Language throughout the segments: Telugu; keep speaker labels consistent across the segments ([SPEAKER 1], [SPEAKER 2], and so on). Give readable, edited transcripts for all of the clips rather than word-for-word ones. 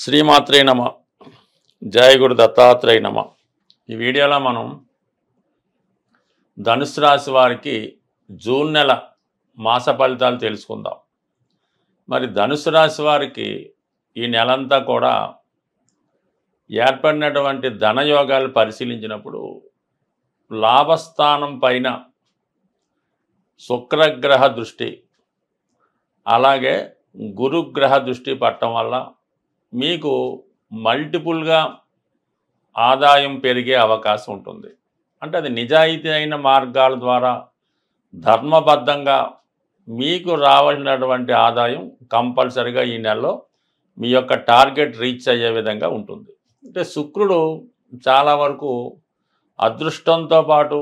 [SPEAKER 1] శ్రీమాత్రే నమ. జయ గురు దత్తాత్రేయ నమ. ఈ వీడియోలో మనం ధనుసు రాశి వారికి జూన్ నెల మాస ఫలితాలు తెలుసుకుందాం. మరి ధనుసు రాశి వారికి ఈ నెలంతా కూడా ఏర్పడినటువంటి ధనయోగాలు పరిశీలించినప్పుడు లాభస్థానం పైన శుక్రగ్రహ దృష్టి అలాగే గురుగ్రహ దృష్టి పట్టడం వల్ల మీకు మల్టిపుల్గా ఆదాయం పెరిగే అవకాశం ఉంటుంది. అంటే అది నిజాయితీ అయిన మార్గాల ద్వారా ధర్మబద్ధంగా మీకు రావాల్సినటువంటి ఆదాయం కంపల్సరిగా ఈ నెలలో మీ యొక్క టార్గెట్ రీచ్ అయ్యే విధంగా ఉంటుంది. అంటే శుక్రుడు చాలా వరకు అదృష్టంతో పాటు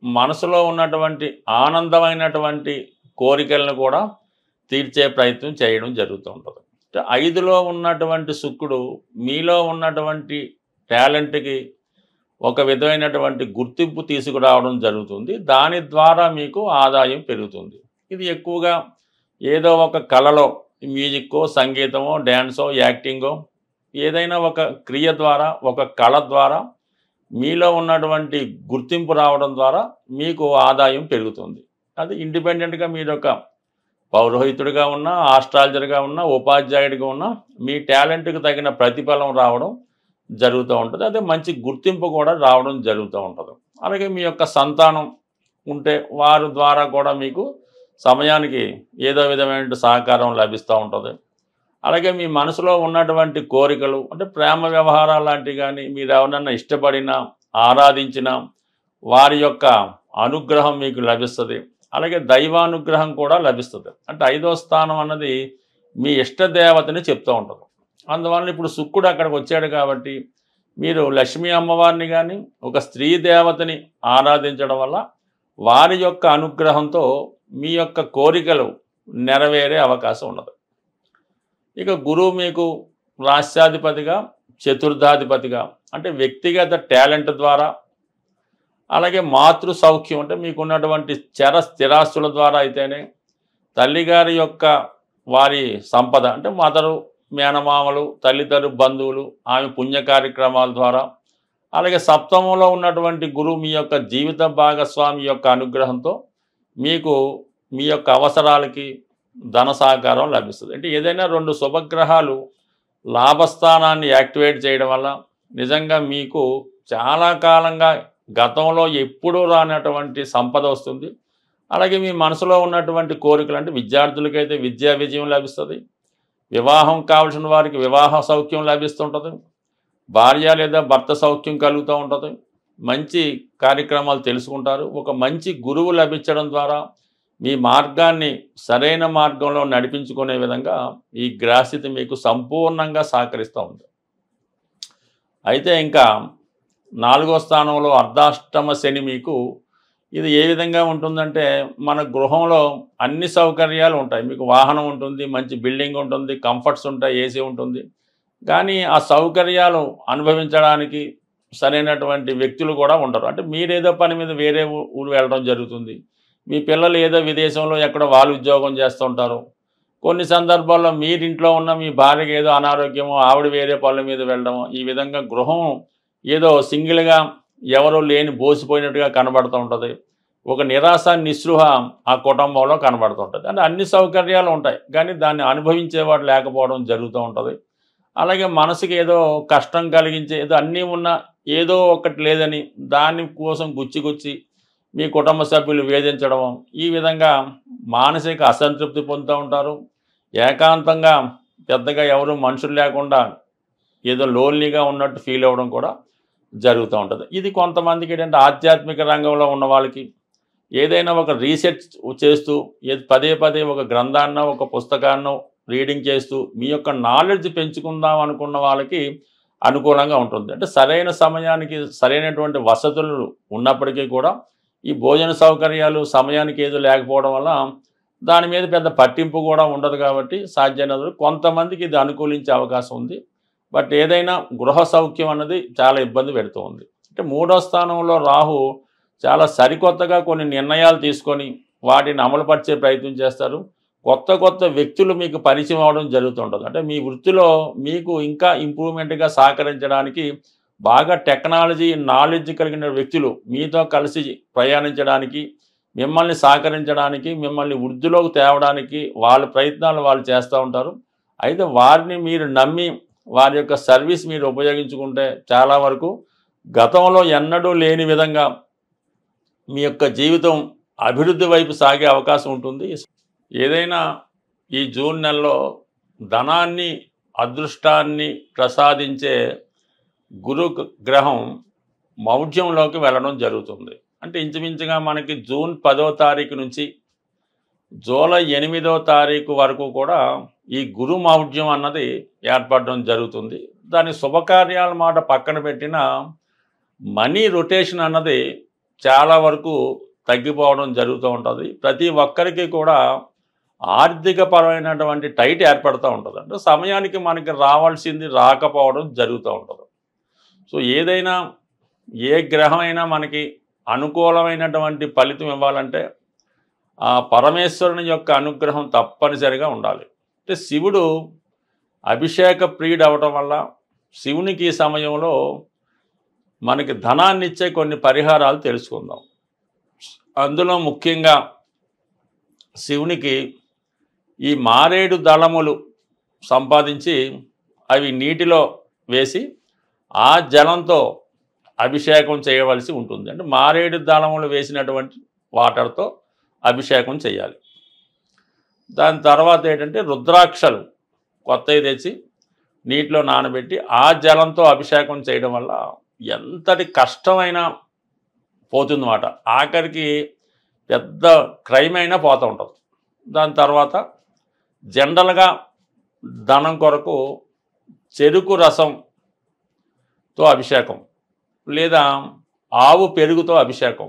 [SPEAKER 1] మనసులో ఉన్నటువంటి ఆనందమైనటువంటి కోరికలను కూడా తీర్చే ప్రయత్నం చేయడం జరుగుతూ ఉంటుంది. 5లో ఉన్నటువంటి శుక్రుడు మీలో ఉన్నటువంటి టాలెంట్కి ఒక విధమైనటువంటి గుర్తింపు తీసుకురావడం జరుగుతుంది. దాని ద్వారా మీకు ఆదాయం పెరుగుతుంది. ఇది ఎక్కువగా ఏదో ఒక కళలో మ్యూజిక్కో సంగీతమో డ్యాన్సో యాక్టింగో ఏదైనా ఒక క్రియ ద్వారా ఒక కళ ద్వారా మీలో ఉన్నటువంటి గుర్తింపు రావడం ద్వారా మీకు ఆదాయం పెరుగుతుంది. అది ఇండిపెండెంట్గా మీరు ఒక పౌరోహితుడిగా ఉన్నా ఆస్ట్రాలజర్గా ఉన్నా ఉపాధ్యాయుడిగా ఉన్నా మీ టాలెంట్కి తగిన ప్రతిఫలం రావడం జరుగుతూ ఉంటుంది. అదే మంచి గుర్తింపు కూడా రావడం జరుగుతూ ఉంటుంది. అలాగే మీ యొక్క సంతానం ఉంటే వారి ద్వారా కూడా మీకు సమయానికి ఏదో విధమైన సహకారం లభిస్తూ ఉంటుంది. అలాగే మీ మనసులో ఉన్నటువంటి కోరికలు అంటే ప్రేమ వ్యవహారాలు లాంటివి కానీ మీరు ఎవరన్నా ఇష్టపడినా ఆరాధించినా వారి యొక్క అనుగ్రహం మీకు లభిస్తుంది. అలాగే దైవానుగ్రహం కూడా లభిస్తుంది. అంటే 5వ స్థానం అన్నది మీ ఇష్టదేవతని చెప్తూ ఉంటుంది. అందువల్ల ఇప్పుడు శుక్రుడు అక్కడికి వచ్చాడు కాబట్టి మీరు లక్ష్మీ అమ్మవారిని కానీ ఒక స్త్రీ దేవతని ఆరాధించడం వల్ల వారి యొక్క అనుగ్రహంతో మీ యొక్క కోరికలు నెరవేరే అవకాశం ఉన్నది. ఇక గురువు మీకు రాష్ట్రాధిపతిగా చతుర్థాధిపతిగా అంటే వ్యక్తిగత టాలెంట్ ద్వారా అలాగే మాతృ సౌఖ్యం అంటే మీకున్నటువంటి స్థిరాస్తుల ద్వారా అయితేనే తల్లిగారి యొక్క వారి సంపద అంటే మదరు మేనమామలు తల్లిదండ్రులు బంధువులు ఆమె పుణ్య కార్యక్రమాల ద్వారా అలాగే సప్తమంలో ఉన్నటువంటి గురువు మీ యొక్క జీవిత భాగస్వామి యొక్క అనుగ్రహంతో మీకు మీ యొక్క అవసరాలకి ధన సహకారం లభిస్తుంది. అంటే ఏదైనా 2 శుభగ్రహాలు లాభస్థానాన్ని యాక్టివేట్ చేయడం వల్ల నిజంగా మీకు చాలా కాలంగా గతంలో ఎప్పుడూ రానటువంటి సంపద వస్తుంది. అలాగే మీ మనసులో ఉన్నటువంటి కోరికలు అంటే విద్యార్థులకైతే విద్యా విజయం లభిస్తుంది. వివాహం కావాల్సిన వారికి వివాహ సౌఖ్యం లభిస్తుంటుంది. భార్య లేదా భర్త సౌఖ్యం కలుగుతూ ఉంటుంది. మంచి కార్యక్రమాలు తెలుసుకుంటారు. ఒక మంచి గురువు లభించడం ద్వారా మీ మార్గాన్ని సరైన మార్గంలో నడిపించుకునే విధంగా ఈ గ్రహస్థితి మీకు సంపూర్ణంగా సహకరిస్తూ ఉంది. అయితే ఇంకా 4వ స్థానంలో అర్ధాష్టమ శని మీకు ఇది ఏ విధంగా ఉంటుందంటే మన గృహంలో అన్ని సౌకర్యాలు ఉంటాయి. మీకు వాహనం ఉంటుంది, మంచి బిల్డింగ్ ఉంటుంది, కంఫర్ట్స్ ఉంటాయి, ఏసీ ఉంటుంది. కానీ ఆ సౌకర్యాలు అనుభవించడానికి సరైనటువంటి వ్యక్తులు కూడా ఉండరు. అంటే మీరేదో పని మీద వేరే ఊరు వెళ్ళడం జరుగుతుంది. మీ పిల్లలు ఏదో విదేశంలో ఎక్కడో వాళ్ళు ఉద్యోగం చేస్తూ ఉంటారు. కొన్ని సందర్భాల్లో మీరింట్లో ఉన్న మీ భార్యకి ఏదో అనారోగ్యమో ఆవిడ వేరే పనుల మీద వెళ్ళడమో ఈ విధంగా గృహం ఏదో సింగిల్గా ఎవరో లేని బోసిపోయినట్టుగా కనబడుతూ ఉంటుంది. ఒక నిరాశ నిస్పృహ ఆ కుటుంబంలో కనబడుతూ ఉంటుంది. అంటే అన్ని సౌకర్యాలు ఉంటాయి కానీ దాన్ని అనుభవించేవాడు లేకపోవడం జరుగుతూ ఉంటుంది. అలాగే మనసుకి ఏదో కష్టం కలిగించే ఏదో అన్నీ ఉన్నా ఏదో ఒకటి లేదని దాని కోసం గుచ్చి మీ కుటుంబ సభ్యులు వేధించడం ఈ విధంగా మానసిక అసంతృప్తి పొందుతూ ఉంటారు. ఏకాంతంగా పెద్దగా ఎవరు మనుషులు లేకుండా ఏదో లోన్లీగా ఉన్నట్టు ఫీల్ అవ్వడం కూడా జరుగుతూ ఉంటుంది. ఇది కొంతమందికి ఏంటంటే ఆధ్యాత్మిక రంగంలో ఉన్న వాళ్ళకి ఏదైనా ఒక రీసెర్చ్ చేస్తూ పదే ఒక గ్రంథాన్నో ఒక పుస్తకాన్నో రీడింగ్ చేస్తూ మీ యొక్క నాలెడ్జ్ పెంచుకుందాం అనుకున్న వాళ్ళకి అనుకూలంగా ఉంటుంది. అంటే సరైన సమయానికి సరైనటువంటి వసతులు ఉన్నప్పటికీ కూడా ఈ భోజన సౌకర్యాలు సమయానికి ఏదో లేకపోవడం వల్ల దాని మీద పెద్ద పట్టింపు కూడా ఉండదు. కాబట్టి సాధ్యమైనంత కొంతమందికి ఇది అనుకూలించే అవకాశం ఉంది. బట్ ఏదైనా గృహ సౌఖ్యం అన్నది చాలా ఇబ్బంది పెడుతూ ఉంది. అంటే 3వ స్థానంలో రాహు చాలా సరికొత్తగా కొన్ని నిర్ణయాలు తీసుకొని వాటిని అమలుపరిచే ప్రయత్నం చేస్తారు. కొత్త కొత్త వ్యక్తులు మీకు పరిచయం అవ్వడం జరుగుతుంటుంది. అంటే మీ వృత్తిలో మీకు ఇంకా ఇంప్రూవ్మెంట్గా సహకరించడానికి బాగా టెక్నాలజీ నాలెడ్జ్ కలిగిన వ్యక్తులు మీతో కలిసి ప్రయాణించడానికి, మిమ్మల్ని సహకరించడానికి, మిమ్మల్ని వృద్ధిలోకి తేవడానికి వాళ్ళ ప్రయత్నాలు వాళ్ళు చేస్తూ ఉంటారు. అయితే వారిని మీరు నమ్మి వారి యొక్క సర్వీస్ మీరు ఉపయోగించుకుంటే చాలా వరకు గతంలో ఎన్నడూ లేని విధంగా మీ యొక్క జీవితం అభివృద్ధి వైపు సాగే అవకాశం ఉంటుంది. ఏదైనా ఈ జూన్ నెలలో ధనాన్ని, అదృష్టాన్ని ప్రసాదించే గురు గ్రహం మౌఢ్యంలోకి వెళ్ళడం జరుగుతుంది. అంటే ఇంచుమించుగా మనకి జూన్ 10వ తారీఖు నుంచి జూలై 8వ తారీఖు వరకు కూడా ఈ గురు మౌఢ్యం అన్నది ఏర్పడడం జరుగుతుంది. దాని శుభకార్యాల మాట పక్కన పెట్టిన మనీ రొటేషన్ అన్నది చాలా వరకు తగ్గిపోవడం జరుగుతూ ఉంటుంది. ప్రతి ఒక్కరికి కూడా ఆర్థిక పరమైనటువంటి టైట్ ఏర్పడుతూ ఉంటుంది. అంటే సమయానికి మనకి రావాల్సింది రాకపోవడం జరుగుతూ ఉంటుంది. సో ఏదైనా ఏ గ్రహమైనా మనకి అనుకూలమైనటువంటి ఫలితం ఇవ్వాలంటే ఆ పరమేశ్వరుని యొక్క అనుగ్రహం తప్పనిసరిగా ఉండాలి. అంటే శివుడు అభిషేక ప్రియుడు అవటం వల్ల శివునికి ఈ సమయంలో మనకి ధనాన్ని ఇచ్చే కొన్ని పరిహారాలు తెలుసుకుందాం. అందులో ముఖ్యంగా శివునికి ఈ మారేడు దళములు సంపాదించి అవి నీటిలో వేసి ఆ జలంతో అభిషేకం చేయవలసి ఉంటుంది. అంటే మారేడు దళములు వేసినటువంటి వాటర్తో అభిషేకం చేయాలి. దాని తర్వాత ఏంటంటే రుద్రాక్షలు కొత్తవి తెచ్చి నీటిలో నానబెట్టి ఆ జలంతో అభిషేకం చేయడం వల్ల ఎంతటి కష్టమైనా పోతుందన్నమాట. ఆఖరికి పెద్ద క్రైమ్ అయినా పోతూ ఉంటుంది. దాని తర్వాత జనరల్గా ధనం కొరకు చెరుకు రసంతో అభిషేకం, లేదా ఆవు పెరుగుతో అభిషేకం,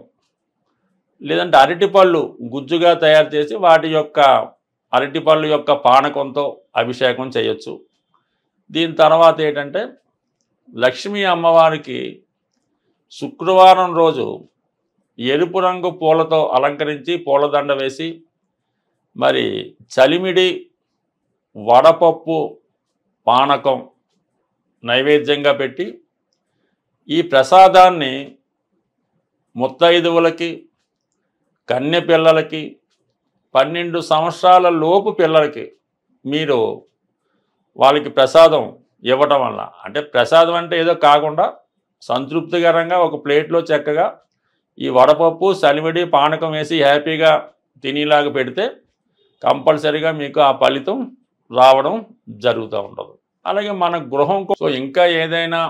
[SPEAKER 1] లేదంటే అరటిపళ్ళు గుజ్జుగా తయారు చేసి వాటి యొక్క అరటిపళ్ళు యొక్క పానకంతో అభిషేకం చేయొచ్చు. దీని తర్వాత ఏంటంటే లక్ష్మీ అమ్మవారికి శుక్రవారం రోజు ఎరుపు రంగు పూలతో అలంకరించి పూలదండ వేసి మరి చలిమిడి, వడపప్పు, పానకం నైవేద్యంగా పెట్టి ఈ ప్రసాదాన్ని ముత్తైదువులకి, కన్య పిల్లలకి, 12 సంవత్సరాల లోపు పిల్లలకి మీరు వాళ్ళకి ప్రసాదం ఇవ్వటం వల్ల, అంటే ప్రసాదం అంటే ఏదో కాకుండా సంతృప్తికరంగా ఒక ప్లేట్లో చక్కగా ఈ వడపప్పు, సలివిడి, పానకం వేసి హ్యాపీగా తినేలాగా పెడితే కంపల్సరీగా మీకు ఆ ఫలితం రావడం జరుగుతూ ఉంటుంది. అలాగే మన గృహం ఇంకా ఏదైనా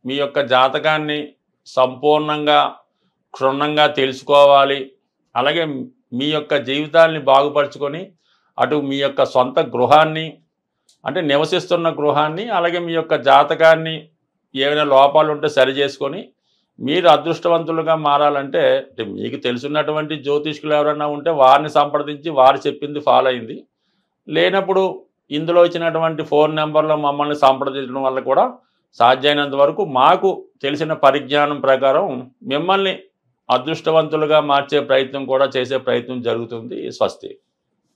[SPEAKER 1] మీ యొక్క జాతకాన్ని సంపూర్ణంగా క్షుణ్ణంగా తెలుసుకోవాలి, అలాగే మీ యొక్క జీవితాన్ని బాగుపరుచుకొని అటు మీ యొక్క సొంత గృహాన్ని, అంటే నివసిస్తున్న గృహాన్ని, అలాగే మీ యొక్క జాతకాన్ని ఏమైనా లోపాలు ఉంటే సరి చేసుకొని మీరు అదృష్టవంతులుగా మారాలంటే మీకు తెలుసున్నటువంటి జ్యోతిష్కులు ఎవరైనా ఉంటే వారిని సంప్రదించి వారు చెప్పింది ఫాలో అయింది. లేనప్పుడు ఇందులో ఇచ్చినటువంటి ఫోన్ నెంబర్లో మమ్మల్ని సంప్రదించడం వల్ల కూడా సాధ్యమైనంత వరకు మాకు తెలిసిన పరిజ్ఞానం ప్రకారం మిమ్మల్ని అదృష్టవంతులుగా మార్చే ప్రయత్నం కూడా చేసే ప్రయత్నం జరుగుతుంది. స్వస్తి.